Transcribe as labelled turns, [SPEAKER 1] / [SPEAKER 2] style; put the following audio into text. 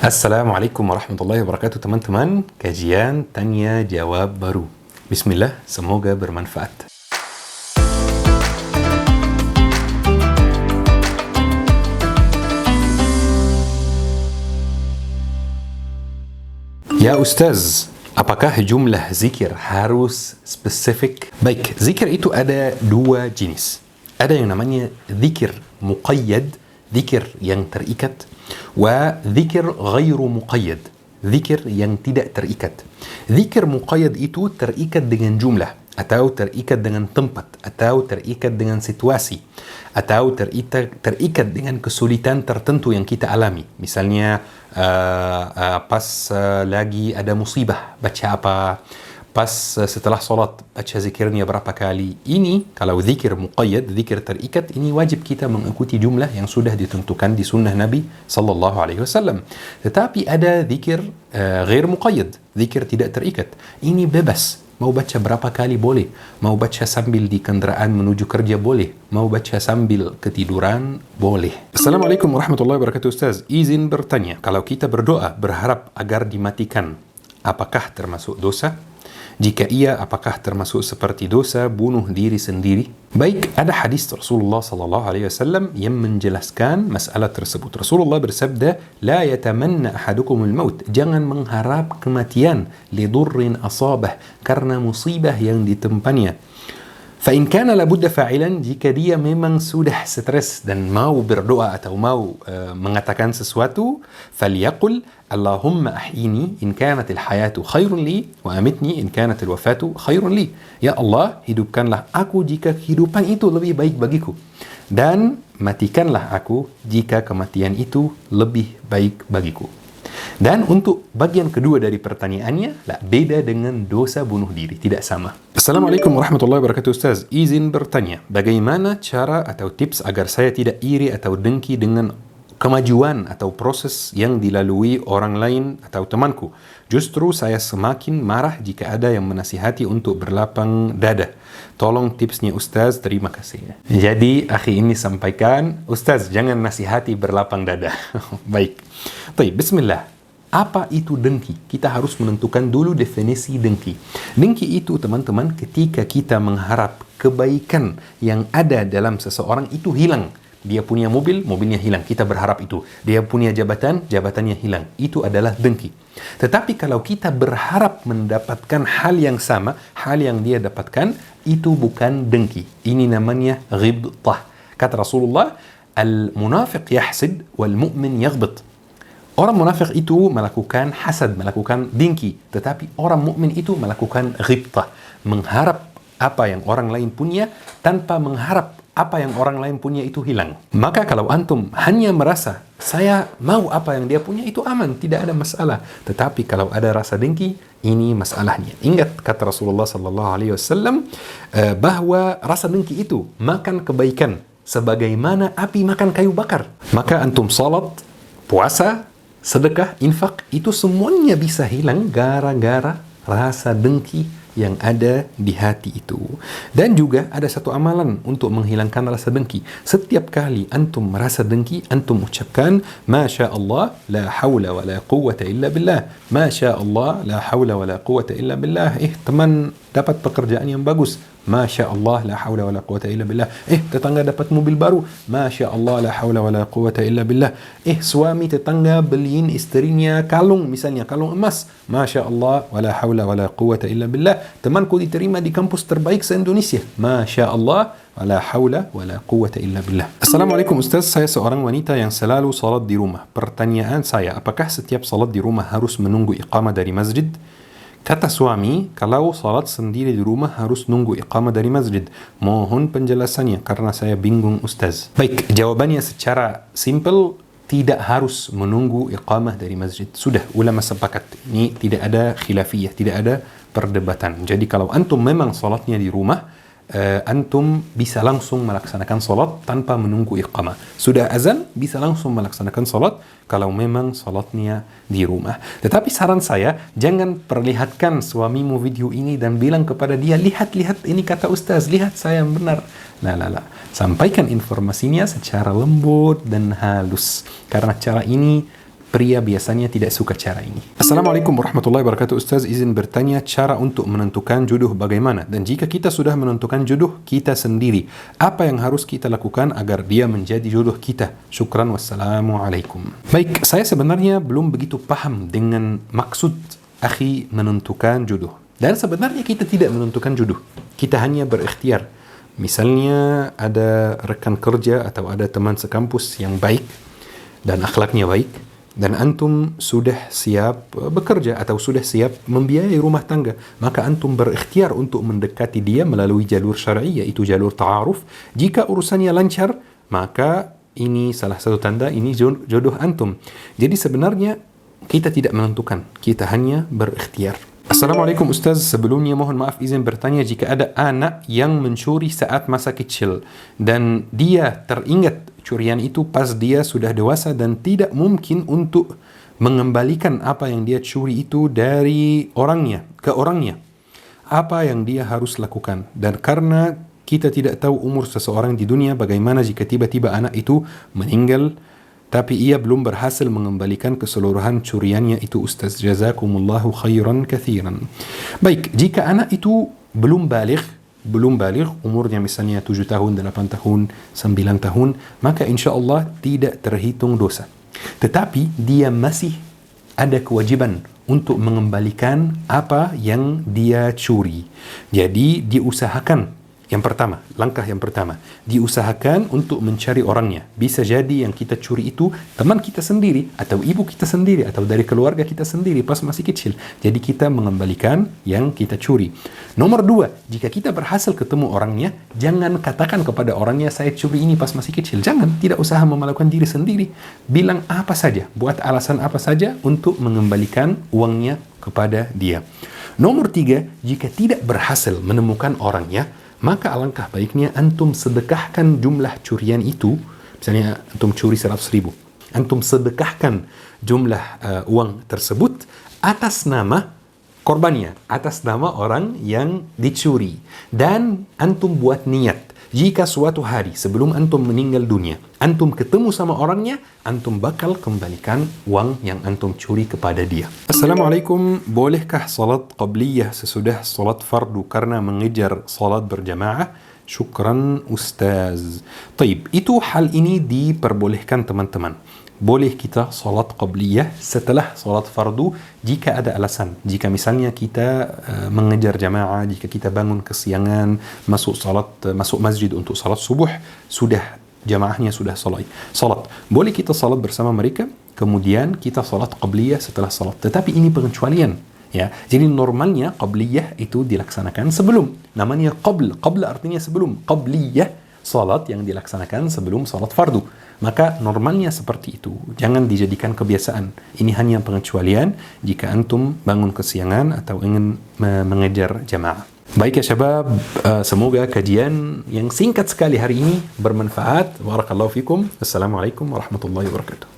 [SPEAKER 1] Assalamualaikum warahmatullahi wabarakatuh teman-teman. Kajian tanya jawab baru. Bismillah, semoga bermanfaat. Ya Ustaz, apakah jumlah zikir harus spesifik? Baik, zikir itu ada dua jenis. Ada yang namanya zikir muqayyad, zikir yang terikat, wa zikir ghairu muqayyad, zikir yang tidak terikat. Zikir muqayyad itu terikat dengan jumlah, atau terikat dengan tempat, atau terikat dengan situasi, atau terikat dengan kesulitan tertentu yang kita alami. Misalnya pas lagi ada musibah baca apa, pas setelah solat baca zikirnya berapa kali. Ini kalau zikir muqayyad, zikir terikat, ini wajib kita mengikuti jumlah yang sudah ditentukan di sunnah Nabi sallallahu alaihi wasallam. Tetapi ada zikir ghair muqayyad, zikir tidak terikat. Ini bebas. Mau baca berapa kali boleh, mau baca sambil di kendaraan menuju kerja boleh, mau baca sambil ketiduran boleh. Assalamualaikum warahmatullahi wabarakatuh Ustaz. Izin bertanya, kalau kita berdoa berharap agar dimatikan, apakah termasuk dosa? Jika iya, apakah termasuk seperti dosa bunuh diri sendiri? Baik, ada hadis Rasulullah sallallahu alaihi wasallam yang menjelaskan masalah tersebut. Rasulullah bersabda, "La yatamanna ahadukumul maut." Jangan mengharap kematian lidurrin asabah, karena musibah yang ditempanya. Fa'in kana labudda fa'ilan, jika dia memang sudah stres dan mau berdoa atau mau mengatakan sesuatu, falyaqul Allahumma ahyini in kanatil hayatu khairun li wa amitni in kanatil wafatu khairun li. Ya Allah, hidupkanlah aku jika kehidupan itu lebih baik bagiku, dan matikanlah aku jika kematian itu lebih baik bagiku. Dan untuk bagian kedua dari pertanyaannya, beda dengan dosa bunuh diri, tidak sama. Assalamualaikum warahmatullahi wabarakatuh Ustaz. Izin bertanya, bagaimana cara atau tips agar saya tidak iri atau dengki dengan kemajuan atau proses yang dilalui orang lain atau temanku? Justru saya semakin marah jika ada yang menasihati untuk berlapang dada. Tolong tipsnya Ustaz, terima kasih. Jadi, akhi ini sampaikan, Ustaz jangan nasihati berlapang dada. Baik. Baik, bismillah. Apa itu dengki? Kita harus menentukan dulu definisi dengki. Dengki itu teman-teman ketika kita mengharap kebaikan yang ada dalam seseorang itu hilang. Dia punya mobil, mobilnya hilang. Kita berharap itu. Dia punya jabatan, jabatannya hilang. Itu adalah dengki. Tetapi kalau kita berharap mendapatkan hal yang sama, hal yang dia dapatkan, itu bukan dengki. Ini namanya ghibtah. Kata Rasulullah, al-munafiq yahsid wal-mu'min yaghbit. Orang munafik itu melakukan hasad, melakukan dengki. Tetapi orang mukmin itu melakukan ghibtah. Mengharap apa yang orang lain punya tanpa mengharap apa yang orang lain punya itu hilang. Maka kalau antum hanya merasa saya mau apa yang dia punya, itu aman, tidak ada masalah. Tetapi kalau ada rasa dengki, ini masalahnya. Ingat kata Rasulullah sallallahu alaihi wasallam bahwa rasa dengki itu makan kebaikan sebagaimana api makan kayu bakar. Maka antum salat, puasa, sedekah, infak, itu semuanya bisa hilang gara-gara rasa dengki yang ada di hati itu. Dan juga ada satu amalan untuk menghilangkan rasa dengki. Setiap kali antum merasa dengki, antum ucapkan Masya Allah, la hawla wa la quwwata illa billah. Masya Allah, la hawla wa la quwwata illa billah. Teman dapat pekerjaan yang bagus, Masya Allah, la hawla wa la quwwata illa billah. Tetangga dapat mobil baru, Masya Allah, la hawla wa la quwwata illa billah. Suami tetangga beliin istrinya kalung, misalnya kalung emas, Masya Allah, wa la hawla wa la quwwata illa billah. Temanku diterima di kampus terbaik se-Indonesia, Masya Allah, wa la hawla wa la quwwata illa billah. Assalamualaikum Ustaz, saya seorang wanita yang selalu salat di rumah. Pertanyaan saya, apakah setiap salat di rumah harus menunggu iqamah dari masjid? Kata suami, kalau salat sendiri di rumah harus nunggu iqamah dari masjid. Mohon penjelasannya karena saya bingung Ustaz. Baik, jawabannya secara simple, tidak harus menunggu iqamah dari masjid. Sudah, ulama sepakat. Ini tidak ada khilafiyah, tidak ada perdebatan. Jadi kalau antum memang salatnya di rumah, antum bisa langsung melaksanakan salat tanpa menunggu iqamah. Sudah azan, bisa langsung melaksanakan salat kalau memang salatnya di rumah. Tetapi saran saya, jangan perlihatkan suamimu video ini dan bilang kepada dia, lihat ini kata Ustaz, lihat saya yang benar. La. Sampaikan informasinya secara lembut dan halus. Karena cara ini Pria biasanya tidak suka cara ini. Assalamualaikum warahmatullahi wabarakatuh. Ustaz, izin bertanya cara untuk menentukan jodoh bagaimana? Dan jika kita sudah menentukan jodoh kita sendiri, apa yang harus kita lakukan agar dia menjadi jodoh kita? Syukran, wassalamualaikum. Baik, saya sebenarnya belum begitu paham dengan maksud akhi menentukan jodoh. Dan sebenarnya kita tidak menentukan jodoh. Kita hanya berikhtiar. Misalnya ada rekan kerja atau ada teman sekampus yang baik dan akhlaknya baik, dan antum sudah siap bekerja atau sudah siap membiayai rumah tangga, maka antum berikhtiar untuk mendekati dia melalui jalur syar'i, yaitu jalur ta'aruf. Jika urusannya lancar, maka ini salah satu tanda ini jodoh antum. Jadi sebenarnya kita tidak menentukan, kita hanya berikhtiar. Assalamualaikum Ustaz, sebelumnya mohon maaf izin bertanya, jika ada anak yang mencuri saat masa kecil dan dia teringat curian itu pas dia sudah dewasa dan tidak mungkin untuk mengembalikan apa yang dia curi itu dari orangnya ke orangnya, apa yang dia harus lakukan? Dan karena kita tidak tahu umur seseorang di dunia, bagaimana jika tiba-tiba anak itu meninggal tapi ia belum berhasil mengembalikan keseluruhan curiannya itu Ustaz? Jazakumullahu khairan kathiran. Baik, jika anak itu belum balik, umurnya misalnya 7 tahun, 8 tahun, 9 tahun, maka insya Allah tidak terhitung dosa. Tetapi dia masih ada kewajiban untuk mengembalikan apa yang dia curi. Jadi diusahakan, langkah yang pertama, diusahakan untuk mencari orangnya. Bisa jadi yang kita curi itu teman kita sendiri, atau ibu kita sendiri, atau dari keluarga kita sendiri pas masih kecil. Jadi kita mengembalikan yang kita curi. Nomor 2, jika kita berhasil ketemu orangnya, jangan katakan kepada orangnya, saya curi ini pas masih kecil. Jangan, tidak usaha memalukan diri sendiri. Bilang apa saja, buat alasan apa saja untuk mengembalikan uangnya kepada dia. Nomor 3, jika tidak berhasil menemukan orangnya, maka alangkah baiknya antum sedekahkan jumlah curian itu. Misalnya antum curi 100.000, antum sedekahkan jumlah uang tersebut atas nama korbannya, atas nama orang yang dicuri. Dan antum buat niat, jika suatu hari sebelum antum meninggal dunia, antum ketemu sama orangnya, antum bakal kembalikan uang yang antum curi kepada dia. Assalamualaikum, bolehkah salat qabliyah sesudah salat fardu karena mengejar salat berjamaah? Syukran Ustaz. Taib, itu hal ini diperbolehkan teman-teman. Boleh kita salat qabliyah setelah salat fardu jika ada alasan. Jika misalnya kita mengejar jamaah, jika kita bangun kesiangan, masuk masjid untuk salat subuh, sudah jamaahnya sudah salat. Boleh kita salat bersama mereka, kemudian kita salat qabliyah setelah salat. Tetapi ini pengecualian. Ya, jadi normalnya qabliyah itu dilaksanakan sebelum. Namanya qabl artinya sebelum. Qabliyah salat yang dilaksanakan sebelum salat fardu. Maka normalnya seperti itu. Jangan dijadikan kebiasaan. Ini hanya pengecualian jika antum bangun kesiangan atau ingin mengejar jamaah. Baik ya syabab, semoga kajian yang singkat sekali hari ini bermanfaat. Barakallahu fikum. Assalamualaikum warahmatullahi wabarakatuh.